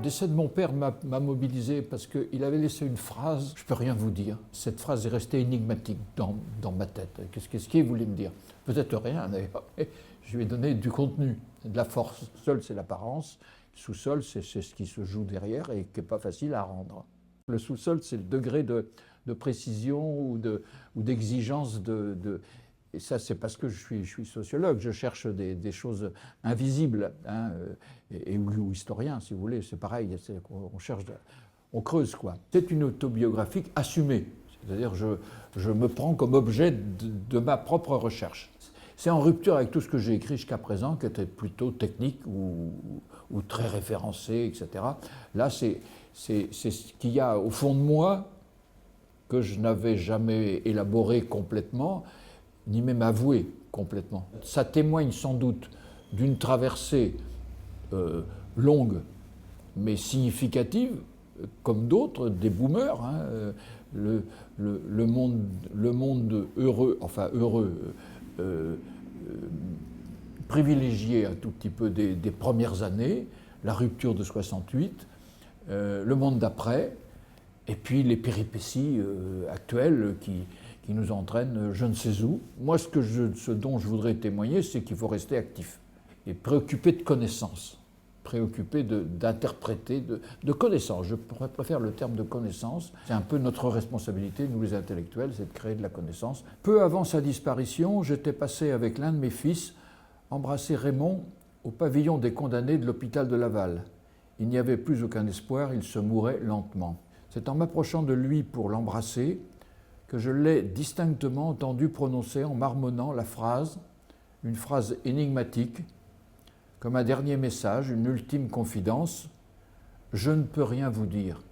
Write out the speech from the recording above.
décès de mon père m'a mobilisé parce qu'il avait laissé une phrase, je ne peux rien vous dire. Cette phrase est restée énigmatique dans ma tête. Qu'est-ce qu'il voulait me dire? Peut-être rien d'ailleurs. Je lui ai donné du contenu, de la force. Seul, c'est l'apparence. Le sous-sol, c'est ce qui se joue derrière et qui n'est pas facile à rendre. Le sous-sol, c'est le degré de précision ou d'exigence et ça, c'est parce que je suis sociologue, je cherche des choses invisibles, hein, ou historien, si vous voulez, c'est pareil, on cherche, on creuse, quoi. C'est une autobiographie assumée, c'est-à-dire je me prends comme objet de ma propre recherche. C'est en rupture avec tout ce que j'ai écrit jusqu'à présent, qui était plutôt technique ou très référencé, etc. Là, c'est ce qu'il y a au fond de moi que je n'avais jamais élaboré complètement, ni même avoué complètement. Ça témoigne sans doute d'une traversée longue mais significative, comme d'autres, des boomers. Hein, le monde heureux, enfin heureux, privilégié un tout petit peu des premières années, la rupture de 68, le monde d'après, et puis les péripéties actuelles qui nous entraînent je ne sais où. Moi, ce dont je voudrais témoigner, c'est qu'il faut rester actif et préoccupé de connaissances, préoccupé d'interpréter, de connaissances. Je préfère le terme de connaissance. C'est un peu notre responsabilité, nous les intellectuels, c'est de créer de la connaissance. Peu avant sa disparition, j'étais passé avec l'un de mes fils embrasser Raymond au pavillon des condamnés de l'hôpital de Laval. Il n'y avait plus aucun espoir, il se mourait lentement. C'est en m'approchant de lui pour l'embrasser que je l'ai distinctement entendu prononcer en marmonnant la phrase, une phrase énigmatique, comme un dernier message, une ultime confidence « Je ne peux rien vous dire ».